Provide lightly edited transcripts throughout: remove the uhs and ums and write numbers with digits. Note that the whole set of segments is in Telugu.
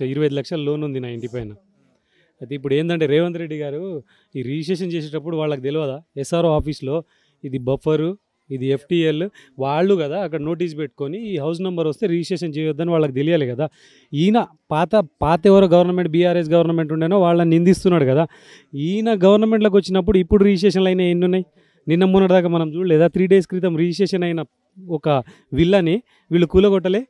25 లక్షల లోన్ ఉంది నా ఇంటి పైన. అయితే ఇప్పుడు ఏంటంటే రేవంత్ రెడ్డి గారు ఈ రిజిస్ట్రేషన్ చేసేటప్పుడు వాళ్ళకి తెలియదా ఎస్ఆర్ఓ ఆఫీస్లో ఇది బఫరు, ఇది ఎఫ్టీఎల్ వాళ్ళు కదా అక్కడ నోటీస్ పెట్టుకొని ఈ హౌస్ నెంబర్ వస్తే రిజిస్ట్రేషన్ చేయొద్దని వాళ్ళకి తెలియాలి కదా. ఈయన పాత ఎవరో గవర్నమెంట్ బీఆర్ఎస్ గవర్నమెంట్ ఉండేనో వాళ్ళని నిందిస్తున్నాడు కదా. ఈయన గవర్నమెంట్లోకి వచ్చినప్పుడు ఇప్పుడు రిజిస్ట్రేషన్లు అయినా ఎన్ని ఉన్నాయి? నిన్న మొన్నటిదాకా మనం చూడలేదా? 3 days క్రితం రిజిస్ట్రేషన్ అయిన ఒక విల్లని వీళ్ళు కూలగొట్టలే,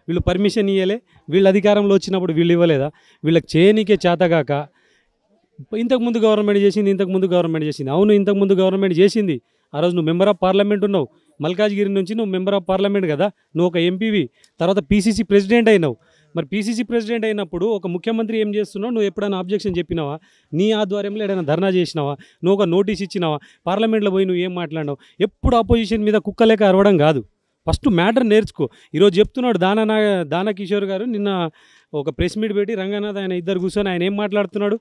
వీళ్ళు పర్మిషన్ ఇవ్వలే. వీళ్ళు అధికారంలో వచ్చినప్పుడు వీళ్ళు ఇవ్వలేదా? వీళ్ళకి చేయనీకే చేతగాక ఇంతకుముందు గవర్నమెంట్ చేసింది. అవును, ఇంతకుముందు గవర్నమెంట్ చేసింది. ఆ రోజు నువ్వు మెంబర్ ఆఫ్ పార్లమెంట్ ఉన్నావు, మల్కాజ్గిరి నుంచి నువ్వు మెంబర్ ఆఫ్ పార్లమెంట్ కదా, నువ్వు ఒక ఎంపీవి, తర్వాత పీసీసీ ప్రెసిడెంట్ అయినావు. మరి పీసీసీ ప్రెసిడెంట్ అయినప్పుడు ఒక ముఖ్యమంత్రి ఏం చేస్తున్నావు? నువ్వు ఎప్పుడైనా ఆబ్జెక్షన్ చెప్పినావా? నీ ఆధ్వర్యంలో ఏదైనా ధర్నా చేసినావా? నువ్వు ఒక నోటీస్ ఇచ్చినావా? పార్లమెంట్లో పోయి నువ్వు ఏం మాట్లాడినావు? ఎప్పుడు ఆపోజిషన్ మీద కుక్కలేక అరవడం కాదు, ఫస్ట్ మ్యాటర్ నేర్చుకో. ఈరోజు చెప్తున్నాడు దానా కిషోర్ గారు, నిన్న ఒక ప్రెస్ మీట్ పెట్టి రంగనాథ్ ఆయన ఇద్దరు కూర్చొని ఆయన ఏం మాట్లాడుతున్నాడు?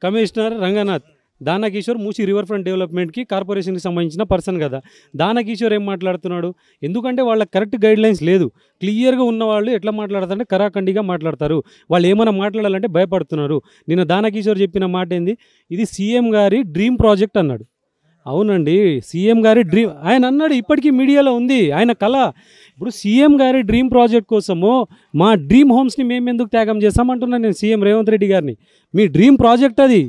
కమిషనర్ రంగనాథ్, దానా కిషోర్ మూసి రివర్ ఫ్రంట్ డెవలప్మెంట్కి కార్పొరేషన్కి సంబంధించిన పర్సన్ కదా. దానా కిషోర్ ఏం మాట్లాడుతున్నాడు? ఎందుకంటే వాళ్ళకి కరెక్ట్ గైడ్లైన్స్ లేదు. క్లియర్గా ఉన్నవాళ్ళు ఎట్లా మాట్లాడతారంటే కరాఖండిగా మాట్లాడతారు. వాళ్ళు ఏమైనా మాట్లాడాలంటే భయపడుతున్నారు. నిన్న దానా కిషోర్ చెప్పిన మాట ఏంది? ఇది సీఎం గారి డ్రీమ్ ప్రాజెక్ట్ అన్నాడు. అవునండి, సీఎం గారి డ్రీమ్ ఆయన అన్నాడు, ఇప్పటికీ మీడియాలో ఉంది ఆయన కళ. ఇప్పుడు సీఎం గారి డ్రీమ్ ప్రాజెక్ట్ కోసము మా డ్రీమ్ హోమ్స్ని మేము ఎందుకు త్యాగం చేస్తామంటున్నాను నేను సీఎం రేవంత్ రెడ్డి గారిని. మీ డ్రీమ్ ప్రాజెక్ట్ అది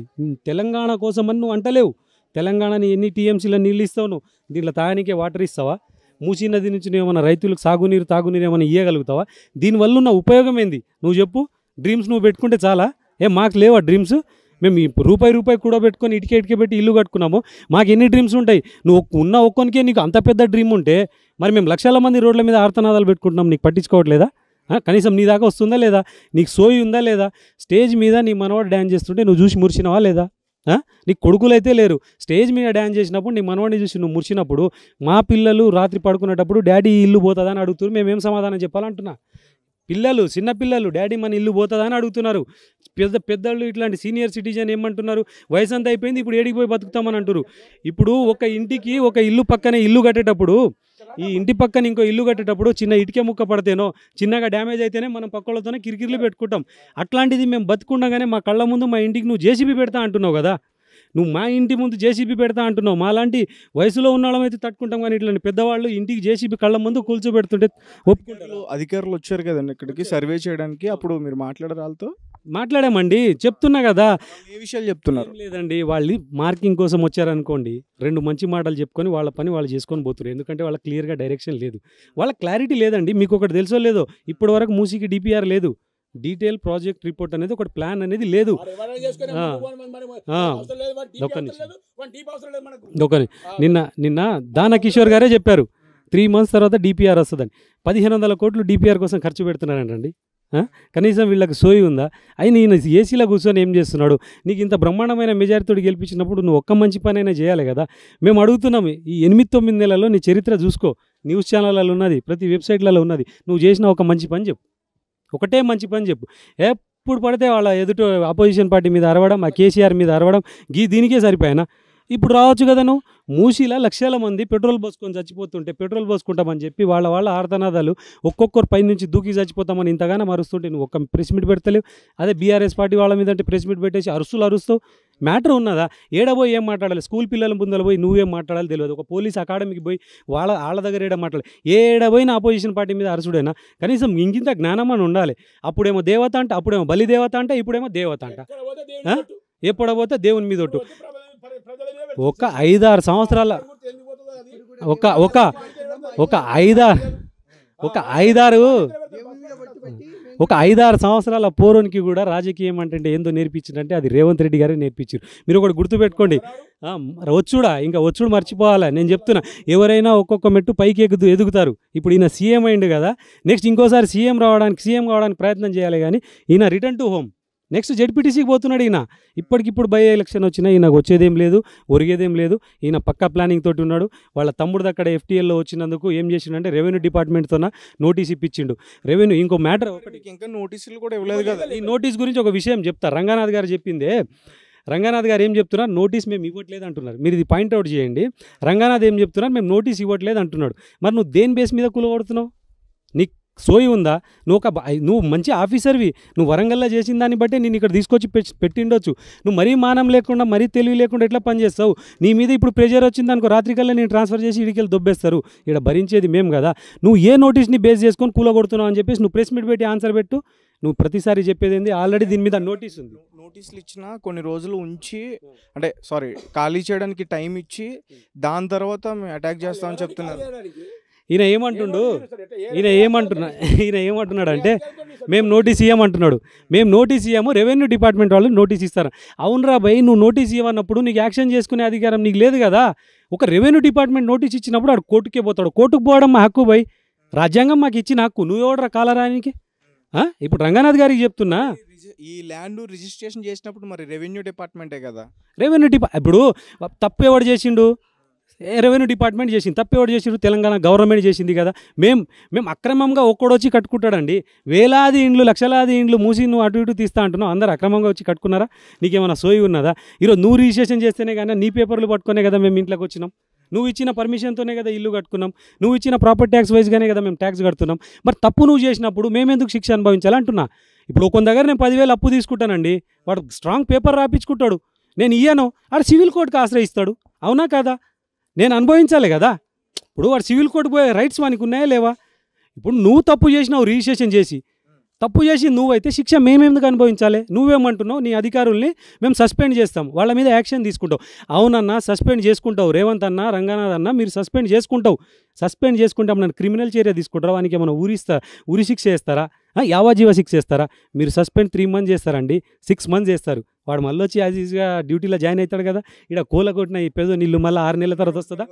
తెలంగాణ కోసం అని నువ్వు అంటలేవు. తెలంగాణని ఎన్ని టీఎంసీలో నీళ్ళు ఇస్తావు నువ్వు? దీంట్లో తాగానికే వాటర్ ఇస్తావా? మూసీ నది నుంచి నువ్వు ఏమైనా రైతులకు తాగునీరు ఏమైనా ఇవ్వగలుగుతావా? దీనివల్ల ఉన్న ఉపయోగం ఏంది నువ్వు చెప్పు? డ్రీమ్స్ నువ్వు పెట్టుకుంటే చాలా? మాకు లేవా డ్రీమ్స్? మేము రూపాయి కూడా పెట్టుకొని ఇటుకే పెట్టి ఇల్లు కట్టుకున్నాము. మాకు ఎన్ని డ్రీమ్స్ ఉంటాయి? నువ్వు ఉన్న ఒక్కొనికే నీకు అంత పెద్ద డ్రీమ్ ఉంటే మరి మేము లక్షల మంది రోడ్ల మీద ఆర్తనాదాలు పెట్టుకుంటున్నాం, నీకు పట్టించుకోవట్లేదా? కనీసం నీ దాకా వస్తుందా లేదా? నీకు సోయి ఉందా లేదా? స్టేజ్ మీద నీ మనవాడు డ్యాన్స్ చేస్తుంటే నువ్వు చూసి మురిసినవా లేదా? నీకు కొడుకులు అయితే లేరు. స్టేజ్ మీద డ్యాన్స్ చేసినప్పుడు నీ మనవాడిని చూసి నువ్వు మురిసినప్పుడు మా పిల్లలు రాత్రి పడుకునేటప్పుడు డాడీ ఇల్లు పోతుందా అని అడుగుతున్నారు. మేమేం సమాధానం చెప్పాలంటున్నా? చిన్నపిల్లలు డాడీ మన ఇల్లు పోతుందా అని అడుగుతున్నారు. పెద్దళ్ళు ఇట్లాంటి సీనియర్ సిటిజన్ ఏమంటున్నారు? వయసు అంతా అయిపోయింది, ఇప్పుడు ఏడికి పోయి బతుకుతామని అంటారు. ఇప్పుడు ఒక ఇంటికి ఒక ఇల్లు పక్కనే ఇల్లు కట్టేటప్పుడు, ఈ ఇంటి పక్కన ఇంకో ఇల్లు కట్టేటప్పుడు చిన్న ఇటుకే ముక్క పడితేనో చిన్నగా డ్యామేజ్ అయితేనే మనం పక్కలతోనే కిరికిరిలు పెట్టుకుంటాం. అట్లాంటిది మేము బతుకుండగానే మా కళ్ళ ముందు మా ఇంటికి నువ్వు జేసీబీ పెడతా అంటున్నావు కదా. నువ్వు మా ఇంటి ముందు జేసీబీ పెడతా అంటున్నావు. మాలాంటి వయసులో ఉన్నవాళ్ళమైతే తట్టుకుంటాం, కానీ ఇట్లాంటి పెద్దవాళ్ళు ఇంటికి జేసీబీ కళ్ళ ముందు కూల్చోబెడుతుంటే ఒప్పుకుంటారు. అధికారులు వచ్చారు కదండి ఇక్కడికి సర్వే చేయడానికి, అప్పుడు మీరు మాట్లాడారు వాళ్ళతో? మాట్లాడామండి, చెప్తున్నా కదా. ఏ విషయాలు చెప్తున్నారు? లేదండి, వాళ్ళు మార్కింగ్ కోసం వచ్చారనుకోండి, 2 మంచి మాటలు చెప్పుకొని వాళ్ళ పని వాళ్ళు చేసుకొని పోతున్నారు. ఎందుకంటే వాళ్ళకి క్లియర్గా డైరెక్షన్ లేదు, వాళ్ళకి క్లారిటీ లేదండి. మీకు ఒకటి తెలుసో లేదో, ఇప్పటి వరకు మూసీకి డిపిఆర్ లేదు, డీటెయిల్ ప్రాజెక్ట్ రిపోర్ట్ అనేది ఒకటి ప్లాన్ అనేది లేదు. నిన్న దానా కిషోర్ గారే చెప్పారు 3 months తర్వాత డిపిఆర్ వస్తుందని. 1500 కోట్లు డిపిఆర్ కోసం ఖర్చు పెడుతున్నారంటండి. కనీసం వీళ్ళకి సోయి ఉందా? అయినా ఈయన ఏసీలో కూర్చొని ఏం చేస్తున్నాడు? నీకు ఇంత బ్రహ్మాండమైన మెజారిటీతో గెలిపించినప్పుడు నువ్వు ఒక్క మంచి పని అయినా చేయాలి కదా. మేము అడుగుతున్నాము, ఈ 8-9 నెలల్లో నీ చరిత్ర చూసుకో, న్యూస్ ఛానళ్ళలో ఉన్నది, ప్రతి వెబ్సైట్లలో ఉన్నది. నువ్వు చేసిన ఒక మంచి పని చెప్పు, ఒకటే మంచి పని చెప్పు. ఎప్పుడు పడితే వాళ్ళ ఎదుట అపోజిషన్ పార్టీ మీద అరవడం, ఆ కేసీఆర్ మీద అరవడం, దీనికే సరిపోయినా. ఇప్పుడు రావచ్చు కదా నువ్వు. మూసీలో లక్షల మంది పెట్రోల్ పోసుకొని చచ్చిపోతుంటే పెట్రోల్ పోసుకుంటామని చెప్పి వాళ్ళ ఆర్తనాదాలు ఒక్కొక్కరు పై నుంచి దూకి చచ్చిపోతామని ఇంతగానో మరుస్తుంటే నువ్వు ఒక్క ప్రెస్ మీట్ పెడతలేవు. అదే బీఆర్ఎస్ పార్టీ వాళ్ళ మీద అంటే ప్రెస్ మీట్ పెట్టేసి అరుస్తావు. మ్యాటర్ ఉన్నదా? ఏడబోయి ఏం మాట్లాడాలి? స్కూల్ పిల్లల ముందర పోయి నువ్వేం మాట్లాడాలి తెలియదు. ఒక పోలీస్ అకాడమీకి పోయి వాళ్ళ దగ్గర మాట్లాడాలి. ఏడబోయిన ఆపోజిషన్ పార్టీ మీద అరుసుడైనా కనీసం ఇంకింత జ్ఞానం అని ఉండాలి. అప్పుడేమో దేవత అంట, అప్పుడేమో బలిదేవత అంట, ఇప్పుడేమో దేవత అంట. ఎప్పుడబోతే దేవుని మీద ఒట్టు. ఒక 5-6 సంవత్సరాల ఒక 5-6 సంవత్సరాల పోరోనికి కూడా రాజకీయం అంటే ఏందో నేర్పించిందంటే అది రేవంత్ రెడ్డి గారే నేర్పించారు. మీరు ఒకటి గుర్తుపెట్టుకోండి, వచ్చుడు మర్చిపోవాలా. నేను చెప్తున్నా, ఎవరైనా ఒక్కొక్క మెట్టు పైకి ఎదుగుతారు. ఇప్పుడు ఈయన సీఎం అయిండు కదా, నెక్స్ట్ ఇంకోసారి సీఎం కావడానికి ప్రయత్నం చేయాలి. కానీ ఈయన రిటర్న్ టు హోమ్, నెక్స్ట్ జెడ్పీటీసీకి పోతున్నాడు ఈయన. ఇప్పటికిప్పుడు బై ఎలక్షన్ వచ్చినా ఈయనకు వచ్చేదేం లేదు, ఒరిగేదేం లేదు. ఈయన పక్కా ప్లానింగ్ తోటి ఉన్నాడు. వాళ్ళ తమ్ముడు అక్కడ ఎఫ్టీఎల్లో వచ్చినందుకు ఏం చేసిండంటే రెవెన్యూ డిపార్ట్మెంట్తో నోటీస్ ఇప్పించిండు. రెవెన్యూ ఇంకో మ్యాటర్, ఇంకా నోటీసులు కూడా ఇవ్వలేదు కదా. ఈ నోటీస్ గురించి ఒక విషయం చెప్తా. రంగనాథ్ గారు చెప్పిందే, రంగనాథ్ గారు ఏం చెప్తున్నారు? నోటీస్ మేము ఇవ్వట్లేదు అంటున్నారు. మీరు ఇది పాయింట్అవుట్ చేయండి. రంగనాథ్ ఏం చెప్తున్నారు? మేము నోటీస్ ఇవ్వట్లేదు అంటున్నాడు. మరి నువ్వు దేని బేస్ మీద కూలగొడుతున్నావు? సోయి ఉందా? నువ్వు మంచి ఆఫీసర్వి, నువ్వు వరంగల్లో చేసిన దాన్ని బట్టే నేను ఇక్కడ తీసుకొచ్చి పెట్టిండొచ్చు. నువ్వు మరీ మానం లేకుండా మరీ తెలివి లేకుండా ఎట్లా పనిచేస్తావు? నీ మీద ఇప్పుడు ప్రెజర్ వచ్చింది అనుకో, రాత్రికల్లా నేను ట్రాన్స్ఫర్ చేసి ఇడికెళ్ళి దొబ్బేస్తారు. ఇక్కడ భరించేది మేము కదా. నువ్వు ఏ నోటీస్ని బేస్ చేసుకొని కూలగొడుతున్నావు అని చెప్పేసి నువ్వు ప్రెస్ మీట్ పెట్టి ఆన్సర్ పెట్టు. నువ్వు ప్రతిసారి చెప్పేది ఏంది? ఆల్రెడీ దీని మీద నోటీస్ ఉంది. నోటీసులు ఇచ్చిన కొన్ని రోజులు ఉంచి, అంటే సారీ, ఖాళీ చేయడానికి టైం ఇచ్చి దాని తర్వాత మేము అటాక్ చేస్తామని చెప్తున్నారు. ఈయన ఏమంటున్నాడు అంటే మేము నోటీస్ ఇవ్వమంటున్నాడు. మేము నోటీస్ ఇవ్వము, రెవెన్యూ డిపార్ట్మెంట్ వాళ్ళు నోటీస్ ఇస్తారు. అవునరా భయ్, నువ్వు నోటీస్ ఇవ్వనప్పుడు నీకు యాక్షన్ చేసుకునే అధికారం నీకు లేదు కదా. ఒక రెవెన్యూ డిపార్ట్మెంట్ నోటీస్ ఇచ్చినప్పుడు ఆడు కోర్టుకే పోతాడు. కోర్టుకు పోవడం మా హక్కు భయ్, రాజ్యాంగం మాకు ఇచ్చిన హక్కు. నువ్వెవడరా కాలరానికి? ఇప్పుడు రంగనాథ్ గారికి చెప్తున్నా, ఈ ల్యాండ్ రిజిస్ట్రేషన్ చేసినప్పుడు మరి రెవెన్యూ డిపార్ట్మెంటే కదా. ఇప్పుడు తప్పు ఎవడు చేసిండు? రెవెన్యూ డిపార్ట్మెంట్ చేసింది. తప్పు ఎవడు చేసిండు? తెలంగాణ గవర్నమెంట్ చేసింది కదా. మేము అక్రమంగా ఒక్కడొచ్చి కట్టుకుంటాడండి. వేలాది ఇండ్లు, లక్షలాది ఇండ్లు మూసి నువ్వు అటు ఇటు తీస్తా అంటున్నావు. అందరు అక్రమంగా వచ్చి కట్టుకున్నారా? నీకేమైనా సోయి ఉన్నదా? ఈరోజు నువ్వు రిజిస్ట్రేషన్ చేస్తేనే కానీ నీ పేపర్లు పట్టుకునే కదా మేము ఇంట్లోకి వచ్చినాం. నువ్వు ఇచ్చిన పర్మిషన్తోనే కదా ఇల్లు కట్టుకున్నాం. నువ్వు ఇచ్చిన ప్రాపర్టీ ట్యాక్స్ వైజ్గానే కదా మేము ట్యాక్స్ కడుతున్నాం. మరి తప్పు నువ్వు చేసినప్పుడు మేమెందుకు శిక్ష అనుభవించాలి అంటున్నా. ఇప్పుడు కొన్ని దగ్గర నేను 10,000 అప్పు తీసుకుంటానండి, వాడు స్ట్రాంగ్ పేపర్ రాపించుకుంటాడు, నేను ఇయ్యను, వాడు సివిల్ కోర్టుకి ఆశ్రయిస్తాడు. అవునా కదా? నేను అనుభవించాలి కదా. ఇప్పుడు వాడు సివిల్ కోర్టు పోయే రైట్స్ వానికి ఉన్నాయా లేవా? ఇప్పుడు నువ్వు తప్పు చేసినావు, రిజిస్ట్రేషన్ చేసి తప్పు చేసి నువ్వైతే శిక్ష మేమెందుకు అనుభవించాలి? నువ్వేమంటున్నావు? నీ అధికారుల్ని మేము సస్పెండ్ చేస్తాం, వాళ్ళ మీద యాక్షన్ తీసుకుంటావు. అవునన్నా, సస్పెండ్ చేసుకుంటావు. రేవంత్ అన్న, రంగనాథ్ అన్న, మీరు సస్పెండ్ చేసుకుంటావు. సస్పెండ్ చేసుకుంటే నన్ను క్రిమినల్ చర్య తీసుకుంటారా? వానికి ఏమైనా ఉరి శిక్ష చేస్తారా? యావజీవ శిక్ష చేస్తారా? మీరు సస్పెండ్ 3 months చేస్తారండి, 6 months చేస్తారు. వాడు మళ్ళీ వచ్చి యాజ్ ఈజ్గా డ్యూటీలో జాయిన్ అవుతాడు కదా. ఇక్కడ కూల కొట్టిన ఈ పెద్ద నీళ్ళు మళ్ళీ 6 నెలల తర్వాత వస్తుందా?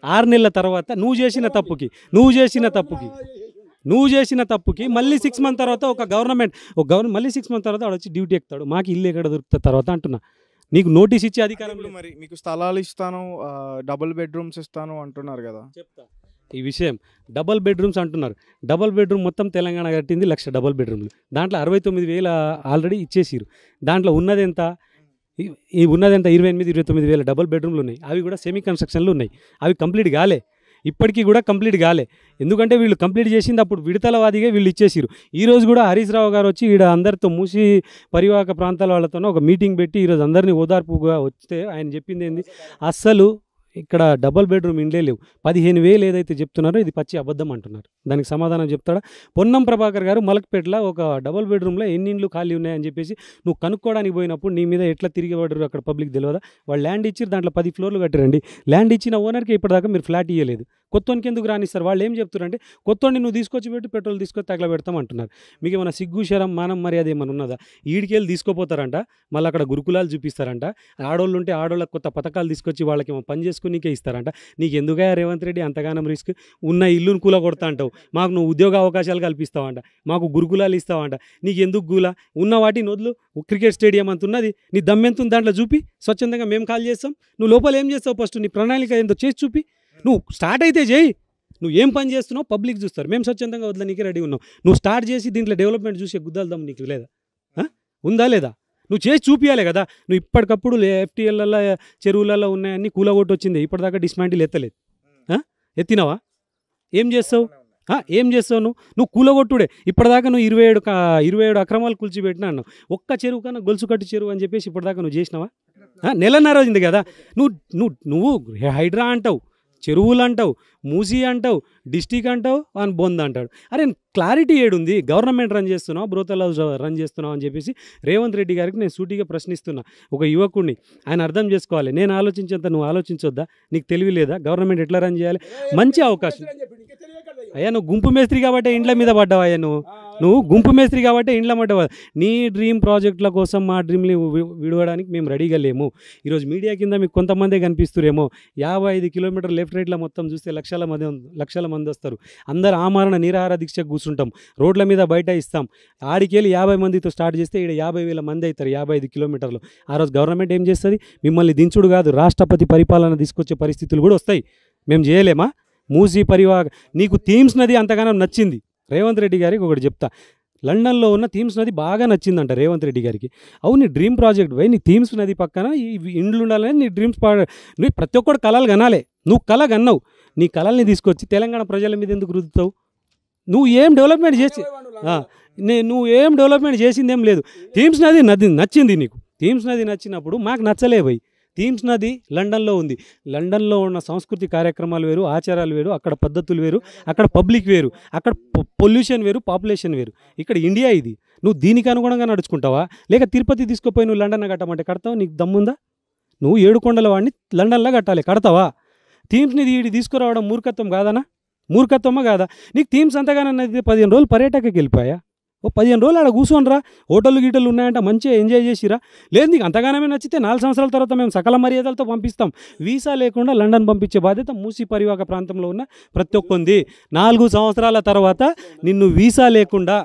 6 నెలల తర్వాత నువ్వు చేసిన తప్పుకి మళ్ళీ 6 months తర్వాత ఒక గవర్నమెంట్ మళ్ళీ 6 months తర్వాత వాడు వచ్చి డ్యూటీ ఎక్కుతాడు. మాకు ఇల్లు ఎక్కడ దొరుకుతుంది తర్వాత అంటున్నా. నీకు నోటీస్ ఇచ్చే అధికారం మరి మీకు స్థలాలు ఇస్తాను, డబుల్ బెడ్రూమ్స్ ఇస్తాను అంటున్నారు కదా. చెప్తా ఈ విషయం. డబల్ బెడ్రూమ్స్ అంటున్నారు. డబల్ బెడ్రూమ్ మొత్తం తెలంగాణ కట్టింది 1,00,000 డబల్ బెడ్రూమ్లు. దాంట్లో 69,000 ఆల్రెడీ ఇచ్చేసిరు. దాంట్లో ఉన్నదెంత? 28,000-29,000 డబల్ బెడ్రూమ్లు ఉన్నాయి. అవి కూడా సెమీ కన్స్ట్రక్షన్లు ఉన్నాయి. అవి కంప్లీట్ కాలే, ఇప్పటికీ కూడా కంప్లీట్ కాలే. ఎందుకంటే వీళ్ళు కంప్లీట్ చేసింది అప్పుడు విడతలవాదిగా వీళ్ళు ఇచ్చేసిరు. ఈరోజు కూడా హరీష్ రావు గారు వచ్చి ఈడ అందరితో మూసి పరివాహక ప్రాంతాల వాళ్ళతో ఒక మీటింగ్ పెట్టి ఈరోజు అందరినీ ఓదార్పుగా వస్తే ఆయన చెప్పింది ఏంది? అస్సలు ఇక్కడ డబల్ బెడ్రూమ్ ఇండ్లే లేవు. 15,000 ఏదైతే చెప్తున్నారో ఇది పచ్చి అబద్ధం అంటున్నారు. దానికి సమాధానం చెప్తాడా? పొన్నం ప్రభాకర్ గారు మలక్పేటలో ఒక డబల్ బెడ్రూమ్లో ఎన్ని ఇండ్లు ఖాళీ ఉన్నాయని చెప్పేసి నువ్వు కనుక్కోవడానికి పోయినప్పుడు నీ మీద ఎట్లా తిరిగిపడరు అక్కడ పబ్లిక్ తెలియదా? వాళ్ళు ల్యాండ్ ఇచ్చి దాంట్లో 10 floorలు కట్టిరండి. ల్యాండ్ ఇచ్చిన ఓనర్కి ఇప్పటిదాకా మీరు ఫ్లాట్ ఇవ్వలేదు. కొత్తోనికి ఎందుకు రానిస్తారు? వాళ్ళు ఏం చెప్తారంటే కొత్తోడిని నువ్వు తీసుకొచ్చి పెట్టి పెట్రోల్ తీసుకొచ్చి తగలబెడతాం అంటున్నారు. మీకు ఏమైనా సిగ్గు శరం మానం మర్యాద ఏమైనా ఉన్నదా? ఈడికెళ్ళి తీసుకోపోతారంట, మళ్ళీ అక్కడ గురుకులాలు చూపిస్తారంట. ఆడోళ్ళు ఉంటే ఆడోళ్ళకి కొత్త పథకాలు తీసుకొచ్చి వాళ్ళకి ఏమో పని చేసుకునికే ఇస్తారంట. నీకు ఎందుగా రేవంత్ రెడ్డి అంతగానం రిస్క్? ఉన్న ఇల్లును కూల కొడతా అంటావు, మాకు నువ్వు ఉద్యోగ అవకాశాలు కల్పిస్తావంట, మాకు గురుకులాలు ఇస్తావంట. నీకు ఎందుకు గూల? ఉన్న వాటిని వదులు. క్రికెట్ స్టేడియం అంత ఉన్నది, నీ దమ్మెంత ఉంది దాంట్లో చూపి, స్వచ్ఛందంగా మేము కాల్ చేస్తాం. నువ్వు లోపల ఏం చేస్తావు? ఫస్ట్ నీ ప్రణాళిక ఏందో చేసి చూపి. నువ్వు స్టార్ట్ అయితే చేయి. నువ్వు ఏం పని చేస్తున్నావు పబ్లిక్ చూస్తారు. మేము స్వచ్ఛందంగా వదలనీకి రెడీ ఉన్నాం. నువ్వు స్టార్ట్ చేసి దీంట్లో డెవలప్మెంట్ చూసే గుద్దాల్దాం నీకు లేదా? ఉందా లేదా? నువ్వు చేసి చూపించాలి కదా. నువ్వు ఇప్పటికప్పుడు ఎఫ్టీఎల్లలో చెరువులలో ఉన్నాయన్నీ కూలగొట్టి వచ్చింది, ఇప్పటిదాకా డిస్మాంటిల్ ఎత్తలేదు. ఎత్తినావా? ఏం చేస్తావు? నువ్వు కూలగొట్టుడే. ఇప్పటిదాకా నువ్వు 27 అక్రమాలు కూల్చిపెట్టినా అన్నావు. ఒక్క చెరువు కన్నా గొలుసు కట్టు చెరువు అని చెప్పేసి ఇప్పటిదాకా నువ్వు చేసినావా? నెలన్నర అయింది కదా. నువ్వు హైడ్రా అంటావు, చెరువులు అంటావు, మూసీ అంటావు, డిస్టిక్ అంటావు, అని బొంద అంటాడు. అరే క్లారిటీ ఏడుంది? గవర్నమెంట్ రన్ చేస్తున్నావు, బ్రోతల్ హౌస్ రన్ చేస్తున్నావు అని చెప్పేసి రేవంత్ రెడ్డి గారికి నేను సూటిగా ప్రశ్నిస్తున్నా. ఒక యువకుడిని ఆయన అర్థం చేసుకోవాలి. నేను ఆలోచించేంత నువ్వు ఆలోచించొద్దా? నీకు తెలివి లేదా? గవర్నమెంట్ ఎట్లా రన్ చేయాలి? మంచి అవకాశం. అయ్యా నువ్వు గుంపు మేస్త్రి కాబట్టి ఇండ్ల మీద పడ్డావు. అయ్యా నువ్వు గుంపు మేస్త్రి కాబట్టి ఇండ్ల పడ్డావు. నీ డ్రీమ్ ప్రాజెక్టుల కోసం మా డ్రీమ్ని విడవడానికి మేము రెడీగా లేము. ఈరోజు మీడియా కింద మీకు కొంతమందే కనిపిస్తురేమో. 55 కిలోమీటర్ లెఫ్ట్ రైట్లో మొత్తం చూస్తే లక్షల మంది వస్తారు. అందరు ఆమరణ నిరాహార దీక్ష కూర్చుంటాం, రోడ్ల మీద బయట ఇస్తాం. ఆడికెళ్ళి 50 మందితో స్టార్ట్ చేస్తే ఇక్కడ 50,000 మంది అవుతారు 55 కిలోమీటర్లు. ఆ రోజు గవర్నమెంట్ ఏం చేస్తుంది? మిమ్మల్ని దించుడు కాదు, రాష్ట్రపతి పరిపాలన తీసుకొచ్చే పరిస్థితులు కూడా వస్తాయి. మేము చేయలేమా? మూసీ పరివాహక నీకు థీమ్స్ నది అంతగానో నచ్చింది. రేవంత్ రెడ్డి గారికి ఒకటి చెప్తా, లండన్లో ఉన్న థీమ్స్ నది బాగా నచ్చిందంట రేవంత్ రెడ్డి గారికి. అవును, నీ డ్రీమ్ ప్రాజెక్ట్ పోయి నీ థీమ్స్ నది పక్కన ఈ ఇండ్లు ఉండాలని నీ డ్రీమ్స్ నువ్వు ప్రతి ఒక్కడు కళలు కనాలే. నువ్వు కళ కన్నావు, నీ కళల్ని తీసుకొచ్చి తెలంగాణ ప్రజల మీద ఎందుకు రుద్దుతావు? నువ్వు ఏం డెవలప్మెంట్ చేసి నువ్వు ఏం డెవలప్మెంట్ చేసిందేం లేదు. థీమ్స్ నది నచ్చింది నీకు. థీమ్స్ నది నచ్చినప్పుడు మాకు నచ్చలే భయ్. థీమ్స్ నది లండన్లో ఉంది. లండన్లో ఉన్న సంస్కృతి కార్యక్రమాలు వేరు, ఆచారాలు వేరు, అక్కడ పద్ధతులు వేరు, అక్కడ పబ్లిక్ వేరు, అక్కడ పొల్యూషన్ వేరు, పాపులేషన్ వేరు. ఇక్కడ ఇండియా ఇది. నువ్వు దీనికి అనుగుణంగా నడుచుకుంటావా? లేక తిరుపతి తీసుకుపోయి నువ్వు లండన్ కట్టమంటే కడతావా? నీకు దమ్ముందా? నువ్వు 7 కొండల వాడిని లండన్లో కట్టాలి, కడతావా? థీమ్స్ని వీడి తీసుకురావడం మూర్ఖత్వం కాదనా? మూర్ఖత్వమా కాదా? నీకు థీమ్స్ అంతగానే 15 రోజులు పర్యాటకకి వెళ్ళిపోయా? 15 రోజులు ఆడ కూర్చోనరా, హోటళ్ళు గీటలు ఉన్నాయంట, మంచిగా ఎంజాయ్ చేసిరా. లేదు నీకు అంతగానమే నచ్చితే 4 సంవత్సరాల తర్వాత మేము సకల మర్యాదలతో పంపిస్తాం. వీసా లేకుండా లండన్ పంపించే బాధ్యత మూసీ పరివాహక ప్రాంతంలో ఉన్న ప్రతి ఒక్కంది. 4 సంవత్సరాల తర్వాత నిన్ను వీసా లేకుండా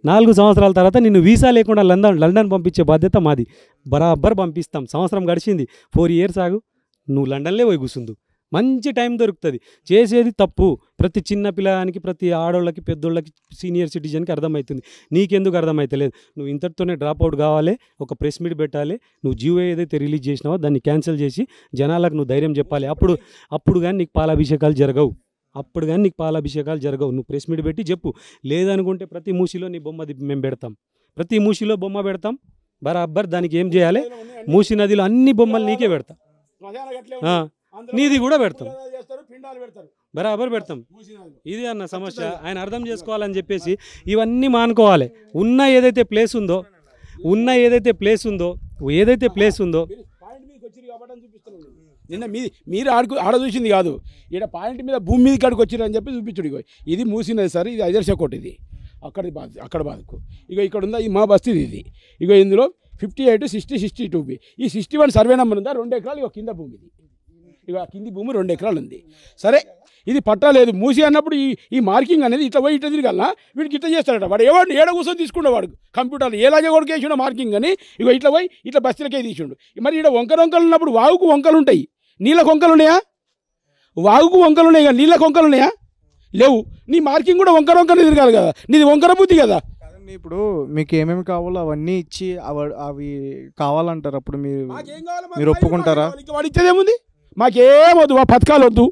4 సంవత్సరాల తర్వాత నిన్ను వీసా లేకుండా లండన్ పంపించే బాధ్యత మాది. బరాబర్ పంపిస్తాం. సంవత్సరం గడిచింది, 4 ఇయర్స్ ఆగు, నువ్వు లండన్లే పోయి కూర్చుందు. మంచి టైం దొరుకుతుంది. చేసేది తప్పు ప్రతి చిన్న పిల్లగానికి, ప్రతి ఆడోళ్ళకి, పెద్దోళ్ళకి, సీనియర్ సిటిజన్కి అర్థమవుతుంది. నీకెందుకు అర్థమవుతలేదు? నువ్వు ఇంతటితోనే డ్రాప్అవుట్ కావాలి, ఒక ప్రెస్ మీట్ పెట్టాలి, నువ్వు జీవో ఏదైతే రిలీజ్ చేసినావో దాన్ని క్యాన్సిల్ చేసి జనాలకు నువ్వు ధైర్యం చెప్పాలి. అప్పుడు కానీ నీకు పాలాభిషేకాలు జరగవు. నువ్వు ప్రెస్ మీట్ పెట్టి చెప్పు. లేదనుకుంటే ప్రతి మూసిలో నీ బొమ్మది మేము పెడతాం. ప్రతి మూసిలో బొమ్మ పెడతాం. బరాబర్ దానికి ఏం చేయాలి? మూసి నదిలో అన్ని బొమ్మలు నీకే పెడతాం, నీది కూడా పెడతాం, బరాబర్ పెడతాం. ఇది అన్న సమస్య. ఆయన అర్థం చేసుకోవాలని చెప్పేసి ఇవన్నీ మానుకోవాలి. ఏదైతే ప్లేస్ ఉందో నిన్న మీరు ఆడ చూసింది కాదు, ఇక్కడ పాయింట్ మీద భూమి మీద కాడికి వచ్చిర్రు అని చెప్పి చూపించుడు. ఇగో ఇది మూసినది సార్, ఇది ఐదర్శకోట, ఇది అక్కడ బాధకు. ఇగో ఇక్కడ ఉందా, ఈ మా బస్తీది ఇది. ఇగో ఇందులో 58, 60, 62 ఈ 61 సర్వే నెంబర్ ఉందా, 2 ఎకరాలు. ఇక కింద భూమి ఇది, ఇక కింది భూమి 2 ఎకరాలు ఉంది. సరే ఇది పట్టలేదు మూసి అన్నప్పుడు ఈ మార్కింగ్ అనేది ఇట్లా పోయి ఇట్లా తిరగలనా, వీడికి ఇట్లా చేస్తాడట. వాడు ఏడ కూర్చొని తీసుకుండేవాడు కంప్యూటర్లో ఏలాగే కొడుకు వేసిండు మార్కింగ్ అని. ఇగో ఇట్లా పోయి ఇట్లా బస్తీలకే తీసిండు. మరి ఇక్కడ వంకలు ఉన్నప్పుడు వాగుకు వంకలు ఉంటాయి, నీళ్ళకు వంకలు ఉన్నాయా? వాగుకు వంకలు ఉన్నాయి కదా, నీళ్ళకు వంకలు ఉన్నాయా? లేవు. నీ మార్కింగ్ కూడా వంకరనే తిరగాలి కదా, నీది వంకర బుద్ధి కదా. ఇప్పుడు మీకు ఏమేమి కావాలో అవన్నీ ఇచ్చి అవి కావాలంటారు. అప్పుడు మీరు ఒప్పుకుంటారా? వాడు ఇచ్చేదేముంది? మాకేమొద్దు, మా పథకాలు వద్దు,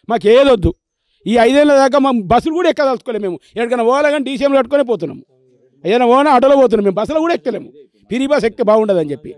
మాకేదొద్దు. ఈ 5 ఏళ్ళ దాకా మా బస్సులు కూడా ఎక్కదలుచుకోలేము. మేము ఎక్కడికైనా పోవాలి కానీ డీసీఎంలో కట్టుకొని పోతున్నాము. ఏదైనా పోనా ఆటోలో పోతున్నాం, మేము బస్సులో కూడా ఎక్కలేము. ఫ్రీ బస్ ఎక్కితే బాగుండదని చెప్పి.